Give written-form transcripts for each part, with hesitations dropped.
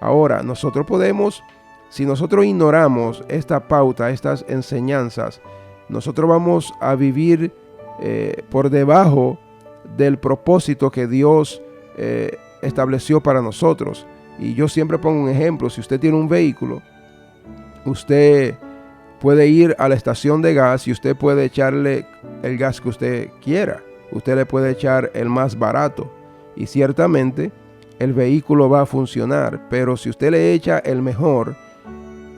Ahora, nosotros podemos, si nosotros ignoramos esta pauta, estas enseñanzas, nosotros vamos a vivir por debajo del propósito que Dios estableció para nosotros. Y yo siempre pongo un ejemplo: si usted tiene un vehículo, usted puede ir a la estación de gas y usted puede echarle el gas que usted quiera. Usted le puede echar el más barato y ciertamente el vehículo va a funcionar. Pero si usted le echa el mejor,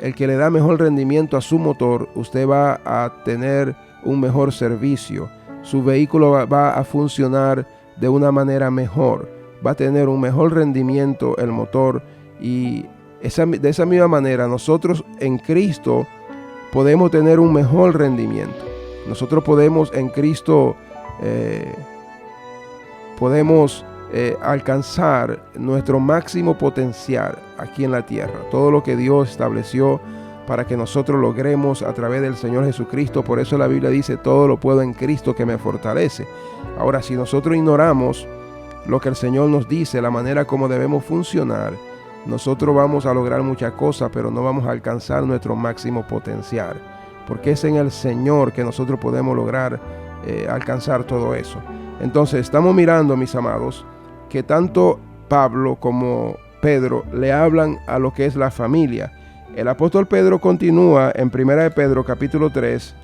el que le da mejor rendimiento a su motor, usted va a tener un mejor servicio. Su vehículo va a funcionar de una manera mejor. Va a tener un mejor rendimiento el motor. Y de esa misma manera nosotros en Cristo podemos tener un mejor rendimiento. Nosotros podemos en Cristo alcanzar nuestro máximo potencial aquí en la tierra. Todo lo que Dios estableció para que nosotros logremos a través del Señor Jesucristo. Por eso la Biblia dice: todo lo puedo en Cristo que me fortalece. Ahora, si nosotros ignoramos lo que el Señor nos dice, la manera como debemos funcionar, nosotros vamos a lograr muchas cosas, pero no vamos a alcanzar nuestro máximo potencial, porque es en el Señor que nosotros podemos lograr alcanzar todo eso. Entonces estamos mirando, mis amados, que tanto Pablo como Pedro le hablan a lo que es la familia. El apóstol Pedro continúa en 1 de Pedro capítulo 3,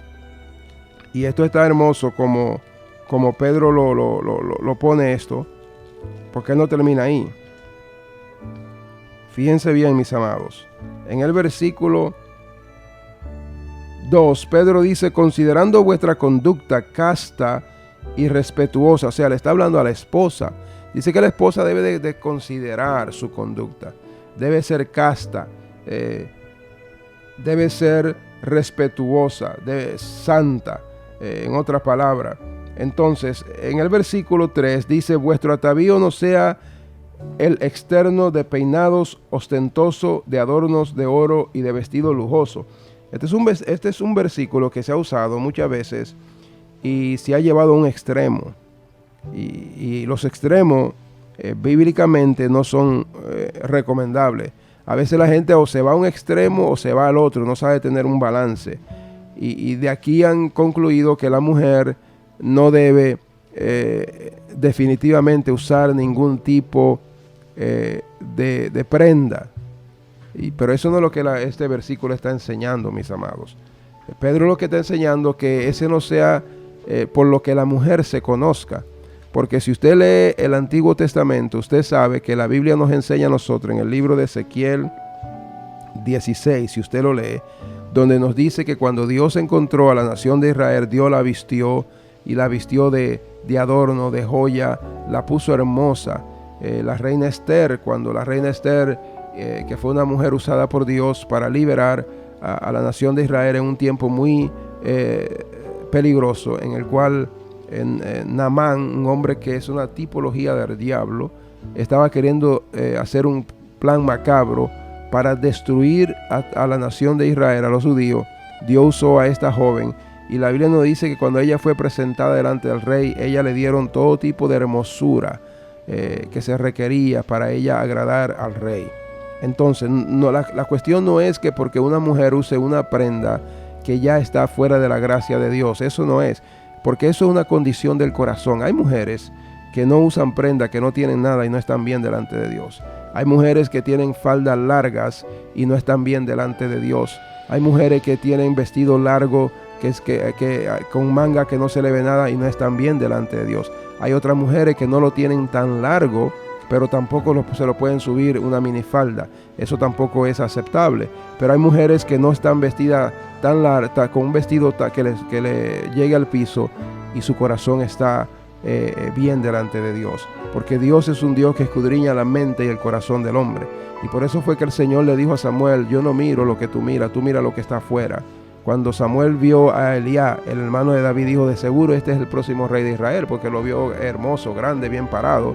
y esto está hermoso como Pedro lo pone esto, porque él no termina ahí. Fíjense bien, mis amados. En el versículo 2, Pedro dice: considerando vuestra conducta casta y respetuosa. O sea, le está hablando a la esposa. Dice que la esposa debe de considerar su conducta. Debe ser casta. Debe ser respetuosa. Debe santa. En otras palabras. Entonces, en el versículo 3 dice: vuestro atavío no sea el externo de peinados ostentoso, de adornos de oro y de vestido lujoso. Este es un versículo que se ha usado muchas veces y se ha llevado a un extremo. Y los extremos bíblicamente no son recomendables. A veces la gente o se va a un extremo o se va al otro, no sabe tener un balance. Y de aquí han concluido que la mujer no debe definitivamente usar ningún tipo de prenda. Pero eso no es lo que este versículo está enseñando, mis amados. Pedro lo que está enseñando que ese no sea por lo que la mujer se conozca. Porque si usted lee el Antiguo Testamento, usted sabe que la Biblia nos enseña a nosotros en el libro de Ezequiel 16, si usted lo lee, donde nos dice que cuando Dios encontró a la nación de Israel, Dios la vistió y la vistió de adorno, de joya, la puso hermosa. La reina Esther, cuando la reina Esther, que fue una mujer usada por Dios para liberar a la nación de Israel en un tiempo muy peligroso, en el cual Naamán, un hombre que es una tipología del diablo, estaba queriendo hacer un plan macabro para destruir a la nación de Israel, a los judíos. Dios usó a esta joven. Y la Biblia nos dice que cuando ella fue presentada delante del rey, ella le dieron todo tipo de hermosura que se requería para ella agradar al rey. Entonces, la cuestión no es que porque una mujer use una prenda que ya está fuera de la gracia de Dios. Eso no es, porque eso es una condición del corazón. Hay mujeres que no usan prenda, que no tienen nada y no están bien delante de Dios. Hay mujeres que tienen faldas largas y no están bien delante de Dios. Hay mujeres que tienen vestido largo que con manga que no se le ve nada y no están bien delante de Dios. Hay otras mujeres que no lo tienen tan largo, pero tampoco se lo pueden subir una minifalda. Eso tampoco es aceptable. Pero hay mujeres que no están vestidas tan larga, con un vestido que le llegue al piso y su corazón está bien delante de Dios. Porque Dios es un Dios que escudriña la mente y el corazón del hombre. Y por eso fue que el Señor le dijo a Samuel: yo no miro lo que tú mira lo que está afuera. Cuando Samuel vio a Elías, el hermano de David, dijo: de seguro este es el próximo rey de Israel, porque lo vio hermoso, grande, bien parado.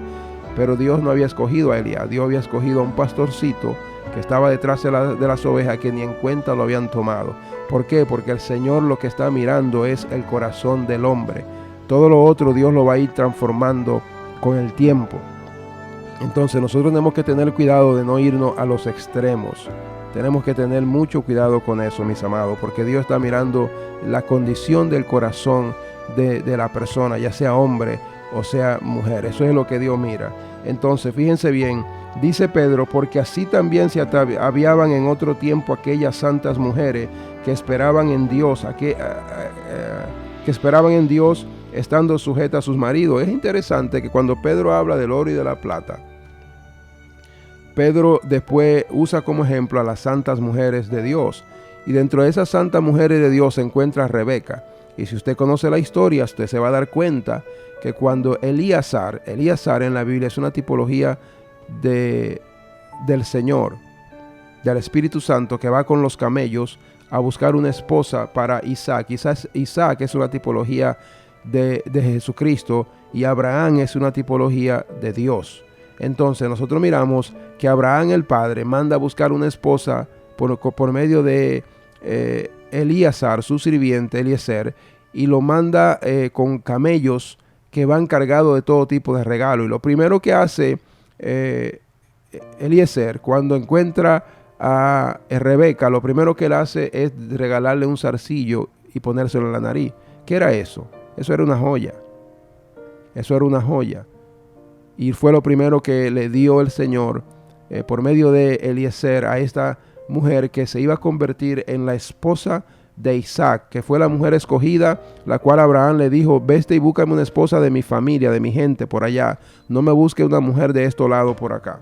Pero Dios no había escogido a Elías. Dios había escogido a un pastorcito que estaba detrás de las ovejas, que ni en cuenta lo habían tomado. ¿Por qué? Porque el Señor lo que está mirando es el corazón del hombre. Todo lo otro Dios lo va a ir transformando con el tiempo. Entonces nosotros tenemos que tener cuidado de no irnos a los extremos. Tenemos que tener mucho cuidado con eso, mis amados, porque Dios está mirando la condición del corazón de la persona, ya sea hombre o sea mujer. Eso es lo que Dios mira. Entonces, fíjense bien, dice Pedro, porque así también se ataviaban en otro tiempo aquellas santas mujeres que esperaban en Dios, que esperaban en Dios estando sujetas a sus maridos. Es interesante que cuando Pedro habla del oro y de la plata, Pedro después usa como ejemplo a las santas mujeres de Dios. Y dentro de esas santas mujeres de Dios se encuentra Rebeca. Y si usted conoce la historia, usted se va a dar cuenta que cuando Elíasar en la Biblia es una tipología del Señor, del Espíritu Santo, que va con los camellos a buscar una esposa para Isaac. Isaac es una tipología de Jesucristo y Abraham es una tipología de Dios. Entonces nosotros miramos que Abraham el padre manda a buscar una esposa por medio de Elíasar, su sirviente Eliezer, y lo manda con camellos que van cargados de todo tipo de regalos. Y lo primero que hace Eliezer cuando encuentra a Rebeca, lo primero que él hace es regalarle un zarcillo y ponérselo en la nariz. ¿Qué era eso? Eso era una joya. Eso era una joya. Y fue lo primero que le dio el Señor por medio de Eliezer a esta mujer que se iba a convertir en la esposa de Isaac, que fue la mujer escogida, la cual Abraham le dijo: vete y búscame una esposa de mi familia, de mi gente por allá. No me busque una mujer de este lado por acá.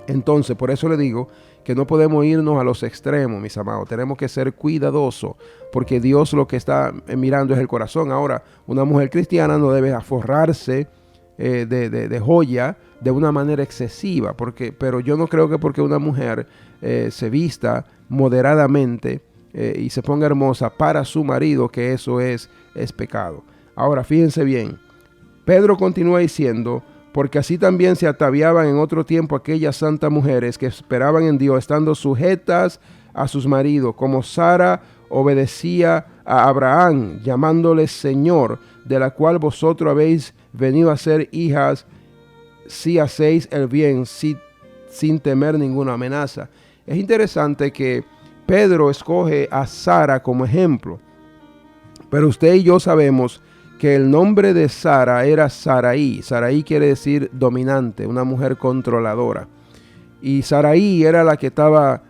Entonces, por eso le digo que no podemos irnos a los extremos, mis amados. Tenemos que ser cuidadosos, porque Dios lo que está mirando es el corazón. Ahora, una mujer cristiana no debe aforrarse de joya de una manera excesiva, pero yo no creo que porque una mujer se vista moderadamente y se ponga hermosa para su marido, que eso es pecado. Ahora, fíjense bien, Pedro continúa diciendo: porque así también se ataviaban en otro tiempo aquellas santas mujeres que esperaban en Dios, estando sujetas a sus maridos, como Sara obedecía a Abraham, llamándole Señor, de la cual vosotros habéis venido a ser hijas, si hacéis el bien, sin temer ninguna amenaza. Es interesante que Pedro escoge a Sara como ejemplo, pero usted y yo sabemos que el nombre de Sara era Sarai. Sarai quiere decir dominante, una mujer controladora. Y Sarai era la que estaba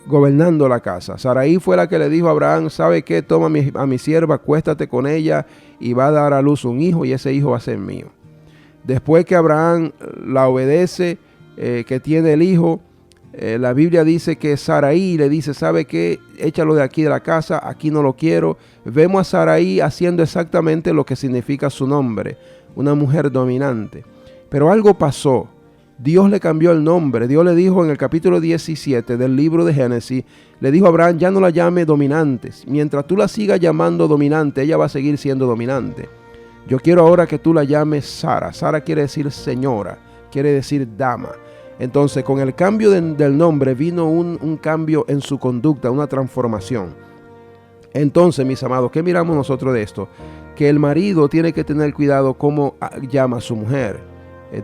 gobernando la casa. Sarai fue la que le dijo a Abraham: ¿sabe qué? Toma a mi sierva, acuéstate con ella y va a dar a luz un hijo, y ese hijo va a ser mío. Después que Abraham la obedece, que tiene el hijo, la Biblia dice que Sarai le dice: ¿sabe qué? Échalo de aquí de la casa, aquí no lo quiero. Vemos a Sarai haciendo exactamente lo que significa su nombre, una mujer dominante. Pero algo pasó. Dios le cambió el nombre. Dios le dijo en el capítulo 17 del libro de Génesis, le dijo a Abraham: ya no la llame dominante. Mientras tú la sigas llamando dominante, ella va a seguir siendo dominante. Yo quiero ahora que tú la llames Sara. Sara quiere decir señora, quiere decir dama. Entonces, con el cambio del nombre vino un cambio en su conducta, una transformación. Entonces, mis amados, ¿qué miramos nosotros de esto? Que el marido tiene que tener cuidado cómo llama a su mujer.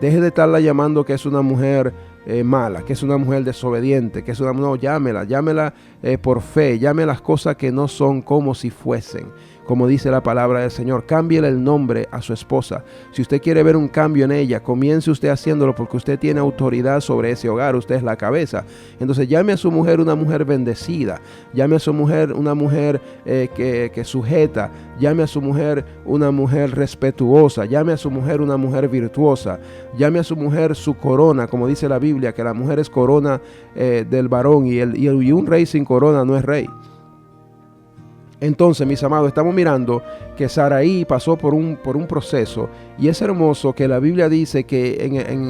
Deje de estarla llamando que es una mujer mala, que es una mujer desobediente, que es una... No, llámela por fe, llame las cosas que no son como si fuesen. Como dice la palabra del Señor, cámbiele el nombre a su esposa. Si usted quiere ver un cambio en ella, comience usted haciéndolo, porque usted tiene autoridad sobre ese hogar, usted es la cabeza. Entonces llame a su mujer una mujer bendecida, llame a su mujer una mujer que sujeta, llame a su mujer una mujer respetuosa, llame a su mujer una mujer virtuosa, llame a su mujer su corona, como dice la Biblia, que la mujer es corona del varón, y un rey sin corona no es rey. Entonces, mis amados, estamos mirando que Sarai pasó por un proceso, y es hermoso que la Biblia dice que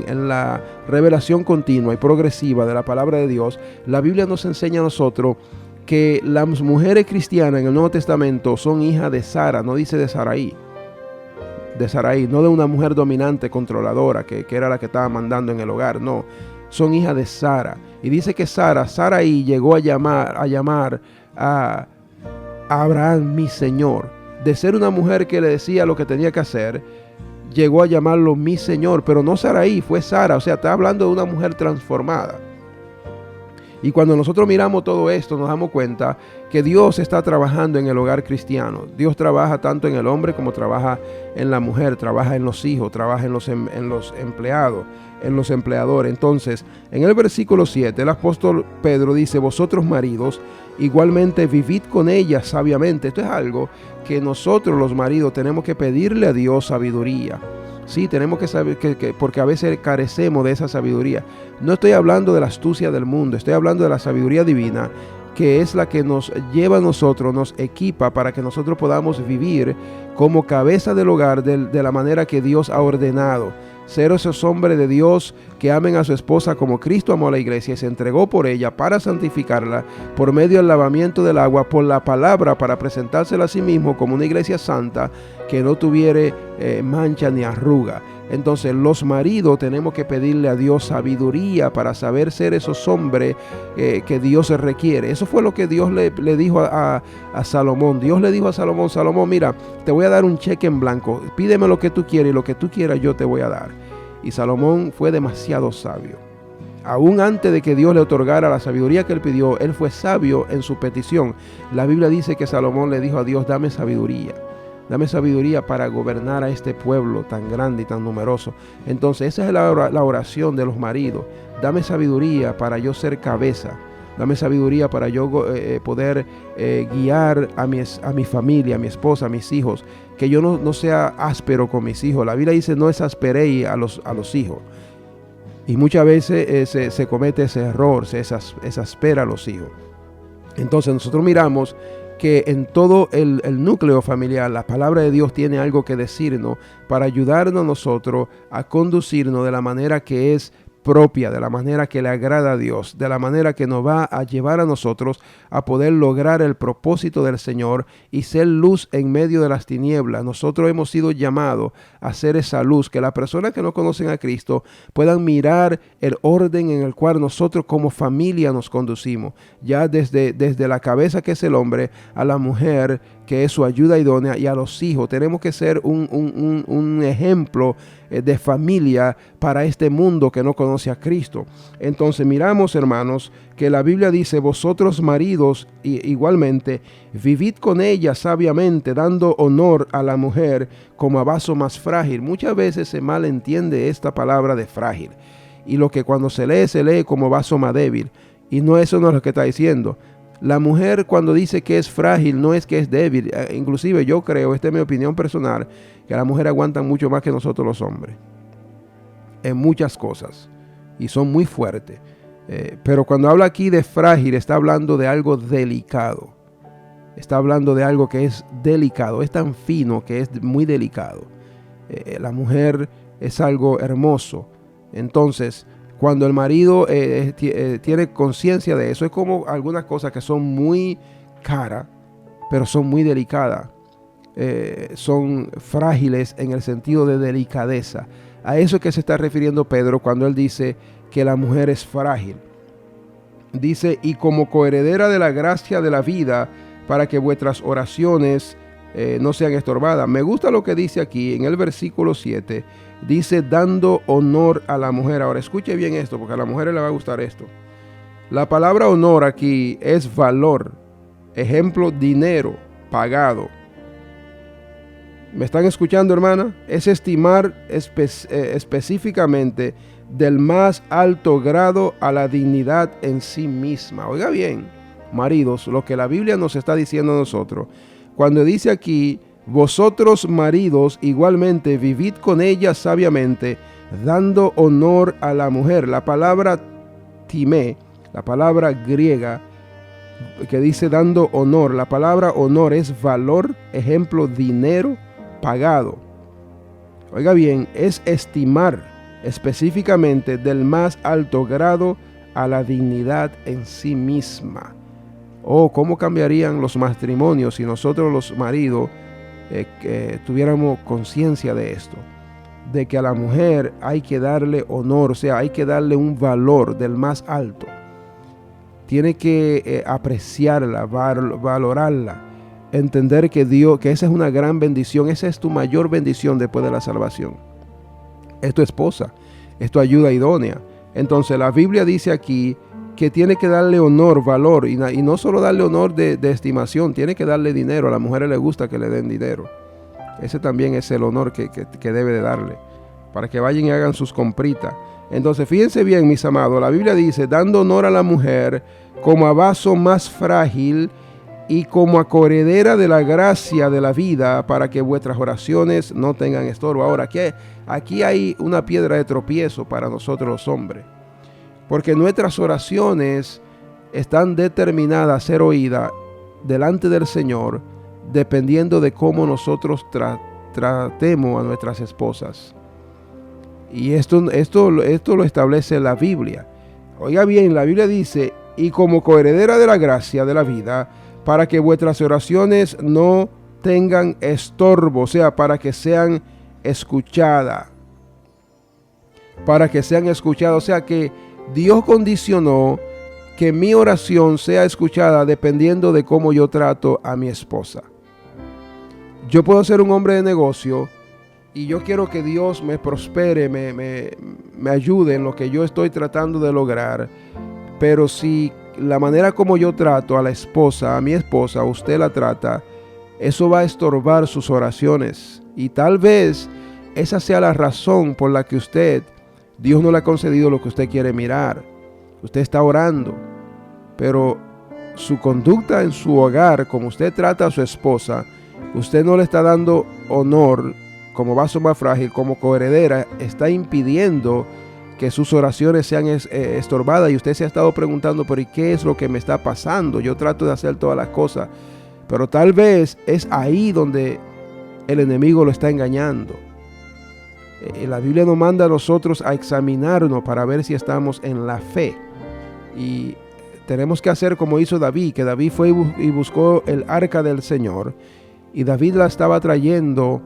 en la revelación continua y progresiva de la palabra de Dios, la Biblia nos enseña a nosotros que las mujeres cristianas en el Nuevo Testamento son hijas de Sara, no dice de Sarai, no de una mujer dominante, controladora, que era la que estaba mandando en el hogar, no, son hijas de Sara. Y dice que Sarai llegó a llamar a Abraham mi señor. De ser una mujer que le decía lo que tenía que hacer, llegó a llamarlo mi Señor, pero no Saraí, fue Sara. O sea, está hablando de una mujer transformada. Y cuando nosotros miramos todo esto, nos damos cuenta que Dios está trabajando en el hogar cristiano. Dios trabaja tanto en el hombre como trabaja en la mujer, trabaja en los hijos, trabaja en los empleados, en los empleadores. Entonces, en el versículo 7, el apóstol Pedro dice: vosotros maridos, igualmente vivid con ella sabiamente. Esto es algo que nosotros los maridos tenemos que pedirle a Dios sabiduría. Sí, tenemos que saber porque a veces carecemos de esa sabiduría. No estoy hablando de la astucia del mundo, estoy hablando de la sabiduría divina, que es la que nos lleva a nosotros, nos equipa para que nosotros podamos vivir como cabeza del hogar de la manera que Dios ha ordenado. Ser esos hombres de Dios que amen a su esposa como Cristo amó a la iglesia y se entregó por ella para santificarla por medio del lavamiento del agua, por la palabra, para presentársela a sí mismo como una iglesia santa que no tuviere mancha ni arruga. Entonces los maridos tenemos que pedirle a Dios sabiduría para saber ser esos hombres que Dios requiere. Eso fue lo que Dios le dijo a Salomón. Dios le dijo a Salomón: Salomón, mira, te voy a dar un cheque en blanco, pídeme lo que tú quieras y lo que tú quieras yo te voy a dar. Y Salomón fue demasiado sabio. Aún antes de que Dios le otorgara la sabiduría que él pidió, él fue sabio en su petición. La Biblia dice que Salomón le dijo a Dios: dame sabiduría. Dame sabiduría para gobernar a este pueblo tan grande y tan numeroso. Entonces esa es la oración de los maridos. Dame sabiduría para yo ser cabeza. Dame sabiduría para yo poder guiar a mi familia, a mi esposa, a mis hijos. Que yo no sea áspero con mis hijos. La Biblia dice: no exasperéis a los hijos. Y muchas veces se comete ese error, se exaspera a los hijos. Entonces nosotros miramos que en todo el núcleo familiar la palabra de Dios tiene algo que decirnos para ayudarnos a nosotros a conducirnos de la manera que es propia, de la manera que le agrada a Dios, de la manera que nos va a llevar a nosotros a poder lograr el propósito del Señor y ser luz en medio de las tinieblas. Nosotros hemos sido llamados a ser esa luz, que las personas que no conocen a Cristo puedan mirar el orden en el cual nosotros como familia nos conducimos, ya desde la cabeza, que es el hombre, a la mujer, que es su ayuda idónea, y a los hijos. Tenemos que ser un ejemplo de familia para este mundo que no conoce a Cristo. Entonces miramos, hermanos, que la Biblia dice: vosotros maridos igualmente vivid con ella sabiamente, dando honor a la mujer como a vaso más frágil. Muchas veces se malentiende esta palabra de frágil, y lo que cuando se lee como vaso más débil, y eso no es lo que está diciendo. La mujer, cuando dice que es frágil, no es que es débil. Inclusive yo creo, esta es mi opinión personal, que la mujer aguanta mucho más que nosotros los hombres en muchas cosas y son muy fuertes. Pero cuando habla aquí de frágil, está hablando de algo delicado. Está hablando de algo que es delicado, es tan fino que es muy delicado. La mujer es algo hermoso. Entonces, cuando el marido tiene conciencia de eso, es como algunas cosas que son muy caras, pero son muy delicadas. Son frágiles en el sentido de delicadeza. A eso es que se está refiriendo Pedro cuando él dice que la mujer es frágil. Dice: y como coheredera de la gracia de la vida, para que vuestras oraciones no sean estorbadas. Me gusta lo que dice aquí en el versículo 7. Dice: dando honor a la mujer. Ahora escuche bien esto, porque a las mujeres les va a gustar esto. La palabra honor aquí es valor. Ejemplo, dinero pagado. ¿Me están escuchando, hermana? Es estimar específicamente del más alto grado a la dignidad en sí misma. Oiga bien, maridos, lo que la Biblia nos está diciendo a nosotros. Cuando dice aquí: vosotros maridos igualmente vivid con ella sabiamente, dando honor a la mujer. La palabra timé, la palabra griega que dice dando honor, la palabra honor es valor, ejemplo, dinero pagado. Oiga bien, es estimar específicamente del más alto grado a la dignidad en sí misma. ¿Cómo cambiarían los matrimonios si nosotros los maridos tuviéramos conciencia de esto? De que a la mujer hay que darle honor, o sea, hay que darle un valor del más alto. Tiene que apreciarla, valorarla. entender que Dios, que esa es una gran bendición, esa es tu mayor bendición después de la salvación. Es tu esposa, es tu ayuda idónea. Entonces la Biblia dice aquí que tiene que darle honor, valor, y no solo darle honor de estimación, tiene que darle dinero. A las mujeres les gusta que le den dinero. Ese también es el honor que debe de darle, para que vayan y hagan sus compritas. Entonces fíjense bien, mis amados, la Biblia dice, dando honor a la mujer como a vaso más frágil y como a coheredera de la gracia de la vida, para que vuestras oraciones no tengan estorbo. Ahora, aquí hay una piedra de tropiezo para nosotros los hombres, porque nuestras oraciones están determinadas a ser oídas delante del Señor, dependiendo de cómo nosotros tratemos a nuestras esposas. Y esto lo establece la Biblia. Oiga bien, la Biblia dice, y como coheredera de la gracia de la vida, para que vuestras oraciones no tengan estorbo, o sea, para que sean escuchadas. Para que sean escuchadas, o sea que Dios condicionó que mi oración sea escuchada dependiendo de cómo yo trato a mi esposa. Yo puedo ser un hombre de negocio y yo quiero que Dios me prospere, me ayude en lo que yo estoy tratando de lograr, pero si la manera como yo trato a la esposa, a mi esposa, usted la trata, eso va a estorbar sus oraciones. Y tal vez esa sea la razón por la que Dios no le ha concedido lo que usted quiere mirar. Usted está orando, pero su conducta en su hogar, como usted trata a su esposa, usted no le está dando honor como vaso más frágil, como coheredera, está impidiendo que sus oraciones sean estorbadas. Y usted se ha estado preguntando, pero ¿y qué es lo que me está pasando? Yo trato de hacer todas las cosas, pero tal vez es ahí donde el enemigo lo está engañando. La Biblia nos manda a nosotros a examinarnos para ver si estamos en la fe. Y tenemos que hacer como hizo David, que David fue y buscó el arca del Señor. Y David la estaba trayendo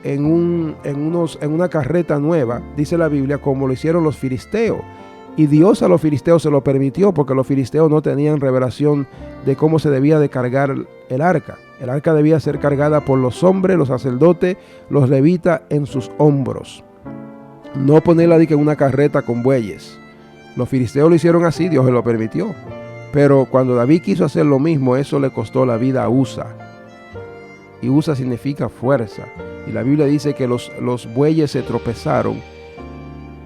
en una carreta nueva, dice la Biblia, como lo hicieron los filisteos. Y Dios a los filisteos se lo permitió, porque los filisteos no tenían revelación de cómo se debía de cargar el arca. El arca debía ser cargada por los hombres, los sacerdotes, los levitas en sus hombros. No ponerla en una carreta con bueyes. Los filisteos lo hicieron así, Dios se lo permitió. Pero cuando David quiso hacer lo mismo, eso le costó la vida a Usa. Y Usa significa fuerza. Y la Biblia dice que los bueyes se tropezaron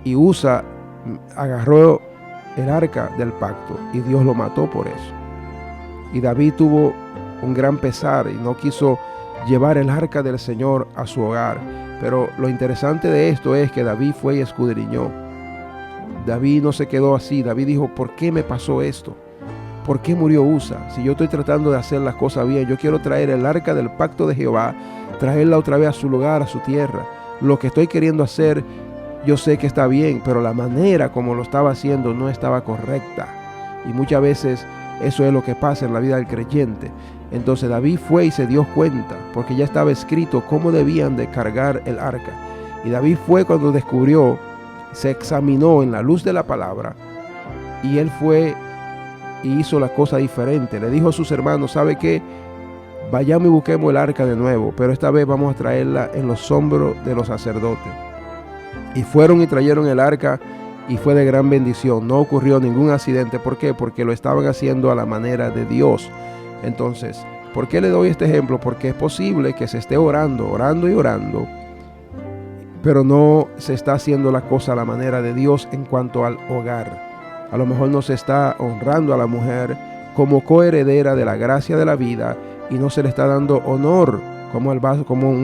y Usa agarró el arca del pacto y Dios lo mató por eso. Y David tuvo un gran pesar y no quiso llevar el arca del Señor a su hogar. Pero lo interesante de esto es que David fue y escudriñó. David no se quedó así. David dijo, ¿por qué me pasó esto? ¿Por qué murió Usa? Si yo estoy tratando de hacer las cosas bien, yo quiero traer el arca del pacto de Jehová, traerla otra vez a su lugar, a su tierra. Lo que estoy queriendo hacer, yo sé que está bien, pero la manera como lo estaba haciendo no estaba correcta. Y muchas veces eso es lo que pasa en la vida del creyente. Entonces David fue y se dio cuenta, porque ya estaba escrito cómo debían de cargar el arca. Y David fue cuando descubrió, se examinó en la luz de la palabra, y él fue y hizo la cosa diferente. Le dijo a sus hermanos, ¿sabe qué? Vayamos y busquemos el arca de nuevo, pero esta vez vamos a traerla en los hombros de los sacerdotes. Y fueron y trajeron el arca y fue de gran bendición. No ocurrió ningún accidente. ¿Por qué? Porque lo estaban haciendo a la manera de Dios. Entonces, ¿por qué le doy este ejemplo? Porque es posible que se esté orando, pero no se está haciendo la cosa a la manera de Dios en cuanto al hogar. A lo mejor no se está honrando a la mujer como coheredera de la gracia de la vida y no se le está dando honor como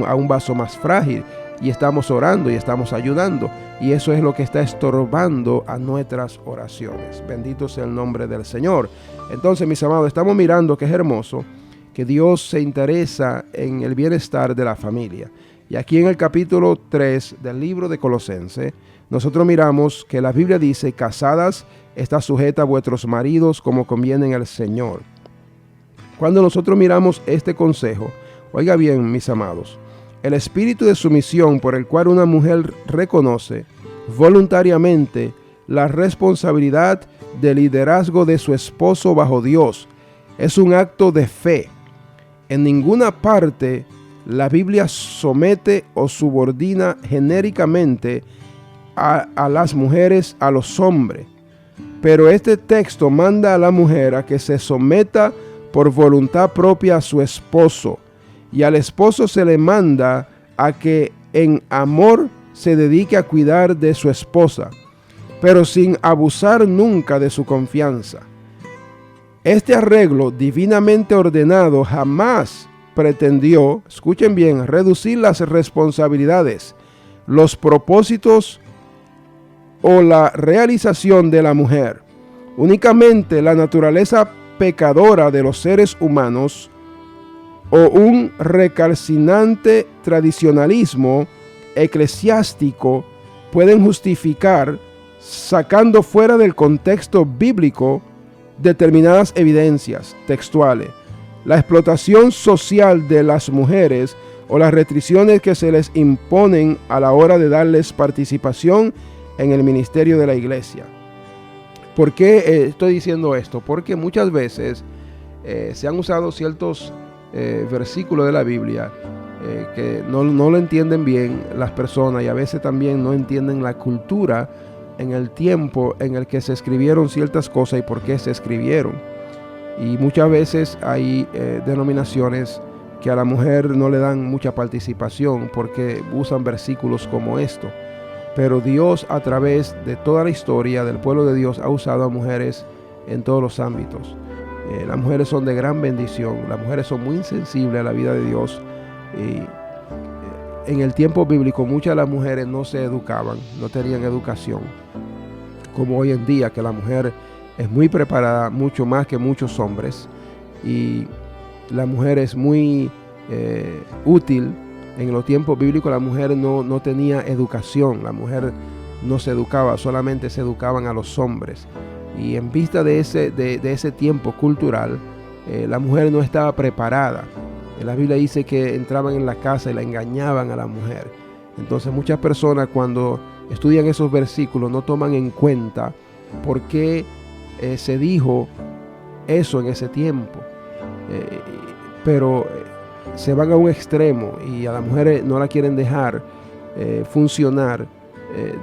a un vaso más frágil. Y estamos orando y estamos ayudando. Y eso es lo que está estorbando a nuestras oraciones. Bendito sea el nombre del Señor. Entonces, mis amados, estamos mirando que es hermoso que Dios se interesa en el bienestar de la familia. Y aquí en el capítulo 3 del libro de Colosenses, nosotros miramos que la Biblia dice, casadas, está sujeta a vuestros maridos como conviene en el Señor. Cuando nosotros miramos este consejo, oiga bien, mis amados, el espíritu de sumisión por el cual una mujer reconoce voluntariamente la responsabilidad de liderazgo de su esposo bajo Dios es un acto de fe En ninguna parte la Biblia somete o subordina genéricamente a las mujeres a los hombres. Pero este texto manda a la mujer a que se someta por voluntad propia a su esposo. Y al esposo se le manda a que en amor se dedique a cuidar de su esposa, pero sin abusar nunca de su confianza. Este arreglo divinamente ordenado jamás pretendió, escuchen bien, reducir las responsabilidades, los propósitos o la realización de la mujer. Únicamente la naturaleza pecadora de los seres humanos o un recalcinante tradicionalismo eclesiástico pueden justificar, sacando fuera del contexto bíblico, determinadas evidencias textuales, la explotación social de las mujeres o las restricciones que se les imponen a la hora de darles participación en el ministerio de la iglesia. ¿Por qué estoy diciendo esto? Porque muchas veces se han usado ciertos versículos de la Biblia que no lo entienden bien las personas, y a veces también no entienden la cultura en el tiempo en el que se escribieron ciertas cosas y por qué se escribieron. Y muchas veces hay denominaciones que a la mujer no le dan mucha participación porque usan versículos como esto. Pero Dios, a través de toda la historia del pueblo de Dios, ha usado a mujeres en todos los ámbitos. Las mujeres son de gran bendición, las mujeres son muy sensibles a la vida de Dios. En el tiempo bíblico muchas de las mujeres no se educaban, no tenían educación, como hoy en día, que la mujer es muy preparada, mucho más que muchos hombres, y la mujer es muy útil. En los tiempos bíblicos la mujer no tenía educación, la mujer no se educaba, solamente se educaban a los hombres. Y en vista de ese tiempo cultural, la mujer no estaba preparada. La Biblia dice que entraban en la casa y la engañaban a la mujer. Entonces muchas personas, cuando estudian esos versículos, no toman en cuenta por qué se dijo eso en ese tiempo. Pero se van a un extremo y a la mujer no la quieren dejar funcionar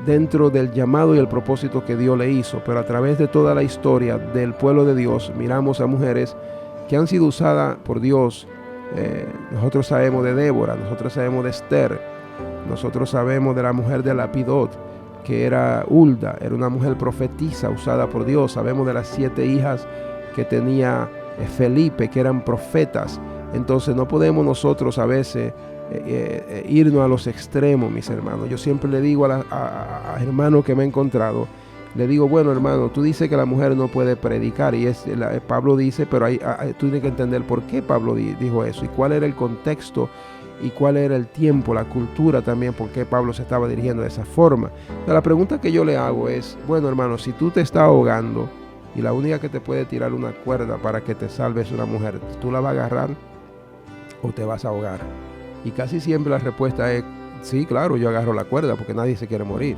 dentro del llamado y el propósito que Dios le hizo. Pero a través de toda la historia del pueblo de Dios, miramos a mujeres que han sido usadas por Dios. Nosotros sabemos de Débora, nosotros sabemos de Esther, nosotros sabemos de la mujer de Lapidot, que era Hulda, era una mujer profetisa usada por Dios. Sabemos de las 7 hijas que tenía Felipe, que eran profetas. Entonces no podemos nosotros a veces irnos a los extremos, mis hermanos. Yo siempre le digo a hermanos que me he encontrado, le digo, bueno, hermano, tú dices que la mujer no puede predicar, y Pablo dice, pero tú tienes que entender por qué Pablo dijo eso, y cuál era el contexto, y cuál era el tiempo, la cultura también, por qué Pablo se estaba dirigiendo de esa forma. Pero la pregunta que yo le hago es, bueno, hermano, si tú te estás ahogando, y la única que te puede tirar una cuerda para que te salves es una mujer, ¿tú la vas a agarrar o te vas a ahogar? Y casi siempre la respuesta es, sí, claro, yo agarro la cuerda, porque nadie se quiere morir.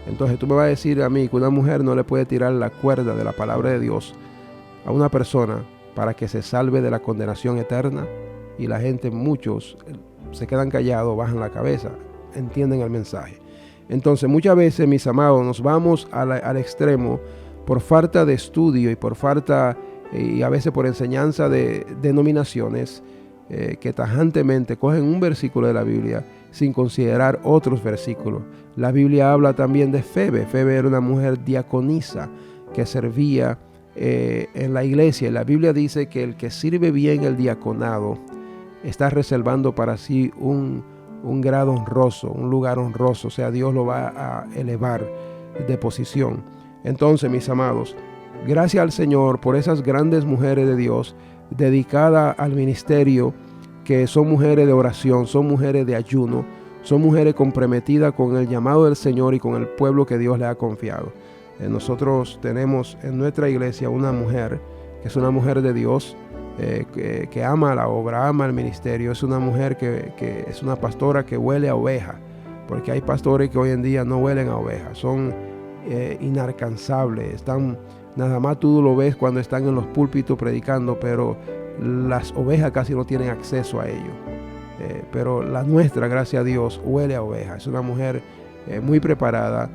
Entonces tú me vas a decir a mí que una mujer no le puede tirar la cuerda de la palabra de Dios a una persona para que se salve de la condenación eterna. Y la gente, muchos, se quedan callados, bajan la cabeza, entienden el mensaje. Entonces muchas veces, mis amados, nos vamos al extremo por falta de estudio y por falta, y a veces por enseñanza de denominaciones que tajantemente cogen un versículo de la Biblia sin considerar otros versículos. La Biblia habla también de Febe. Febe era una mujer diaconisa que servía en la iglesia. Y la Biblia dice que el que sirve bien el diaconado está reservando para sí un grado honroso, un lugar honroso. O sea, Dios lo va a elevar de posición. Entonces, mis amados, gracias al Señor por esas grandes mujeres de Dios dedicadas al ministerio, que son mujeres de oración, son mujeres de ayuno, son mujeres comprometidas con el llamado del Señor y con el pueblo que Dios le ha confiado. Nosotros tenemos en nuestra iglesia una mujer que es una mujer de Dios, que ama la obra, ama el ministerio. Es una mujer que es una pastora que huele a oveja, porque hay pastores que hoy en día no huelen a oveja, son inalcanzables, están nada más tú lo ves cuando están en los púlpitos predicando, pero las ovejas casi no tienen acceso a ello. Pero la nuestra, gracias a Dios, huele a oveja. Es una mujer muy preparada,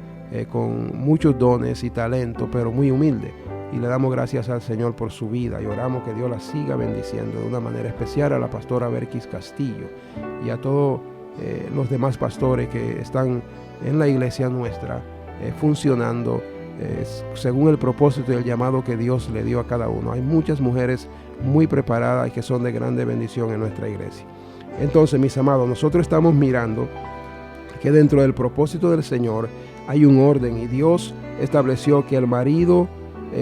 con muchos dones y talento, pero muy humilde. Y le damos gracias al Señor por su vida y oramos que Dios la siga bendiciendo de una manera especial, a la pastora Berkis Castillo y a todos los demás pastores que están en la iglesia nuestra funcionando según el propósito y el llamado que Dios le dio a cada uno. Hay muchas mujeres muy preparadas y que son de grande bendición en nuestra iglesia. Entonces, mis amados, nosotros estamos mirando que dentro del propósito del Señor hay un orden, y Dios estableció que el marido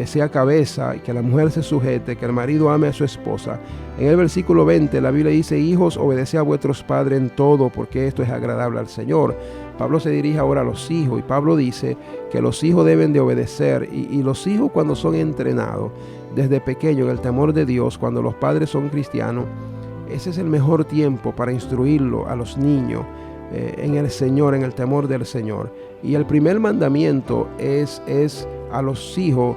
sea cabeza y que la mujer se sujete, que el marido ame a su esposa. En el versículo 20 la Biblia dice: hijos, obedeced a vuestros padres en todo, porque esto es agradable al Señor. Pablo se dirige ahora a los hijos, y Pablo dice que los hijos deben de obedecer, y los hijos, cuando son entrenados desde pequeños en el temor de Dios, cuando los padres son cristianos, ese es el mejor tiempo para instruirlo a los niños en el Señor, en el temor del Señor. Y el primer mandamiento es a los hijos.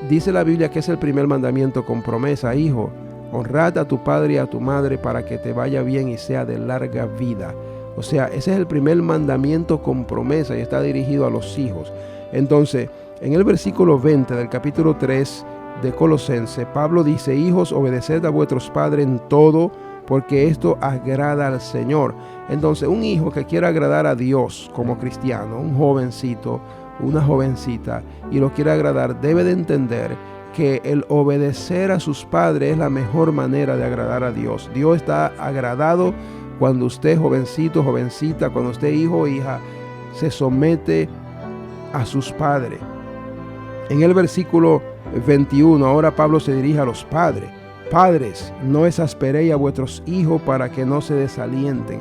Dice la Biblia que es el primer mandamiento con promesa: hijo, honrad a tu padre y a tu madre para que te vaya bien y sea de larga vida. O sea, ese es el primer mandamiento con promesa y está dirigido a los hijos. Entonces, en el versículo 20 del capítulo 3 de Colosenses, Pablo dice: hijos, obedeced a vuestros padres en todo, porque esto agrada al Señor. Entonces, un hijo que quiera agradar a Dios como cristiano, un jovencito, una jovencita, y lo quiere agradar, debe de entender que el obedecer a sus padres es la mejor manera de agradar a Dios. Dios está agradado cuando usted, jovencito, jovencita, cuando usted, hijo o hija, se somete a sus padres. En el versículo 21, ahora Pablo se dirige a los padres: padres, no exasperéis a vuestros hijos para que no se desalienten.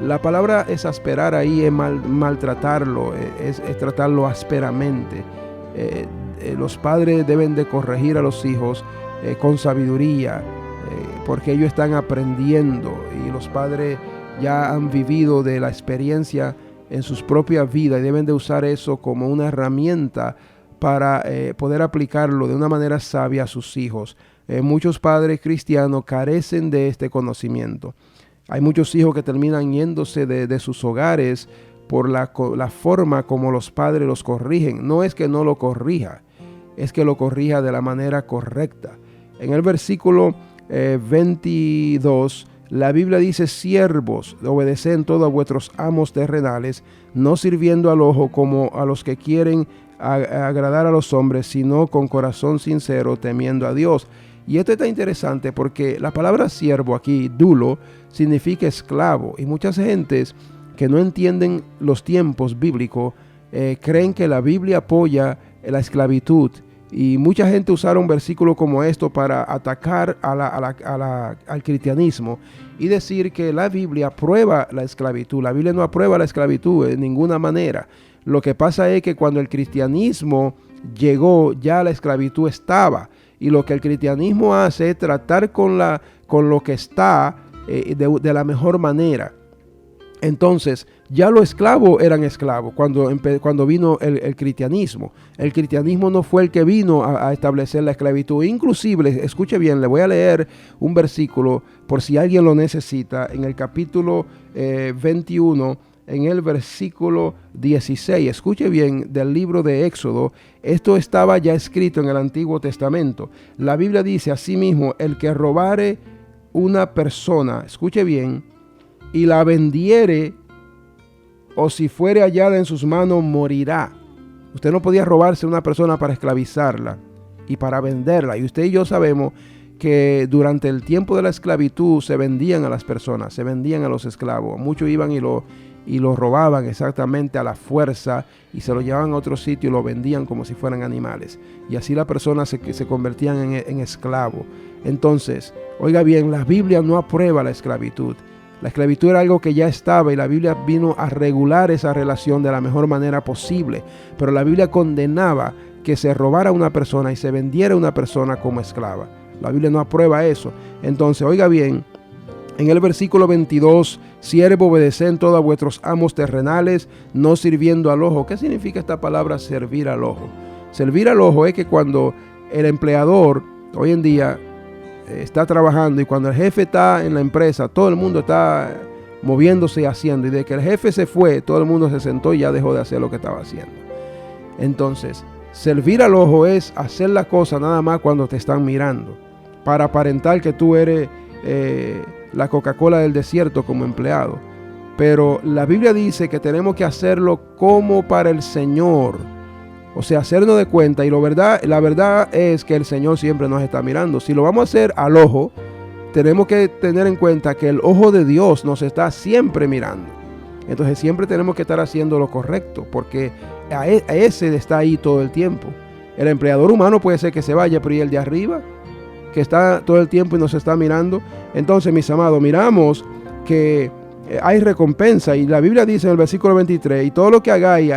La palabra exasperar ahí es maltratarlo, es tratarlo ásperamente. Los padres deben de corregir a los hijos con sabiduría, porque ellos están aprendiendo, y los padres ya han vivido de la experiencia en sus propias vidas y deben de usar eso como una herramienta para poder aplicarlo de una manera sabia a sus hijos. Muchos padres cristianos carecen de este conocimiento. Hay muchos hijos que terminan yéndose de sus hogares por la forma como los padres los corrigen. No es que no lo corrija, es que lo corrija de la manera correcta. En el versículo 22, la Biblia dice: siervos, obedeced en todo a vuestros amos terrenales, no sirviendo al ojo como a los que quieren agradar a los hombres, sino con corazón sincero, temiendo a Dios. Y esto está interesante porque la palabra siervo aquí, dulo, significa esclavo. Y muchas gentes que no entienden los tiempos bíblicos creen que la Biblia apoya la esclavitud. Y mucha gente usaron un versículo como esto para atacar al cristianismo y decir que la Biblia aprueba la esclavitud. La Biblia no aprueba la esclavitud de ninguna manera. Lo que pasa es que cuando el cristianismo llegó, ya la esclavitud estaba. Y lo que el cristianismo hace es tratar con lo que está de la mejor manera. Entonces, ya los esclavos eran esclavos cuando vino el cristianismo. El cristianismo no fue el que vino a establecer la esclavitud. Inclusive, escuche bien, le voy a leer un versículo por si alguien lo necesita. En el capítulo 21, en el versículo 16, escuche bien, del libro de Éxodo. Esto estaba ya escrito en el Antiguo Testamento. La Biblia dice asimismo: el que robare una persona, escuche bien, y la vendiere, o si fuere hallada en sus manos, morirá. Usted no podía robarse una persona para esclavizarla y para venderla. Y usted y yo sabemos que durante el tiempo de la esclavitud se vendían a las personas, se vendían a los esclavos. Muchos iban y lo robaban exactamente a la fuerza y se lo llevaban a otro sitio y lo vendían como si fueran animales. Y así las personas se convertían en esclavos. Entonces, oiga bien, la Biblia no aprueba la esclavitud. La esclavitud era algo que ya estaba y la Biblia vino a regular esa relación de la mejor manera posible. Pero la Biblia condenaba que se robara una persona y se vendiera una persona como esclava. La Biblia no aprueba eso. Entonces, oiga bien, en el versículo 22, siervo, obedeced en todo a vuestros amos terrenales, no sirviendo al ojo. ¿Qué significa esta palabra servir al ojo? Servir al ojo es que cuando el empleador hoy en día está trabajando y cuando el jefe está en la empresa, todo el mundo está moviéndose y haciendo, y de que el jefe se fue, todo el mundo se sentó y ya dejó de hacer lo que estaba haciendo. Entonces, servir al ojo es hacer la cosa nada más cuando te están mirando, para aparentar que tú eres la Coca-Cola del desierto como empleado. Pero la Biblia dice que tenemos que hacerlo como para el Señor. O sea, hacernos de cuenta. Y la verdad es que el Señor siempre nos está mirando. Si lo vamos a hacer al ojo, tenemos que tener en cuenta que el ojo de Dios nos está siempre mirando. Entonces siempre tenemos que estar haciendo lo correcto, porque a ese está ahí todo el tiempo. El empleador humano puede ser que se vaya, pero ¿y el de arriba? Que está todo el tiempo y nos está mirando. Entonces, mis amados, miramos que hay recompensa, y la Biblia dice en el versículo 23, y todo lo que hagáis,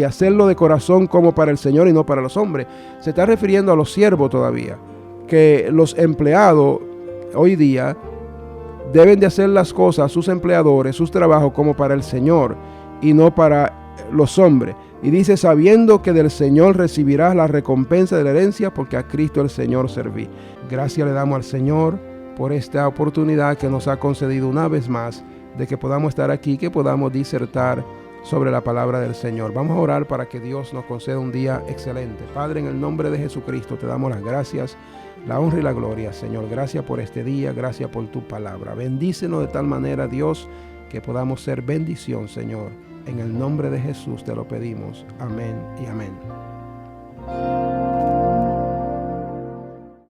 hacerlo de corazón como para el Señor y no para los hombres. Se está refiriendo a los siervos todavía, que los empleados hoy día deben de hacer las cosas, sus empleadores, sus trabajos como para el Señor y no para los hombres. Y dice, sabiendo que del Señor recibirás la recompensa de la herencia, porque a Cristo el Señor serví. Gracias le damos al Señor por esta oportunidad que nos ha concedido una vez más de que podamos estar aquí, que podamos disertar sobre la palabra del Señor. Vamos a orar para que Dios nos conceda un día excelente. Padre, en el nombre de Jesucristo te damos las gracias, la honra y la gloria, Señor. Gracias por este día, gracias por tu palabra. Bendícenos de tal manera, Dios, que podamos ser bendición, Señor. En el nombre de Jesús te lo pedimos. Amén y amén.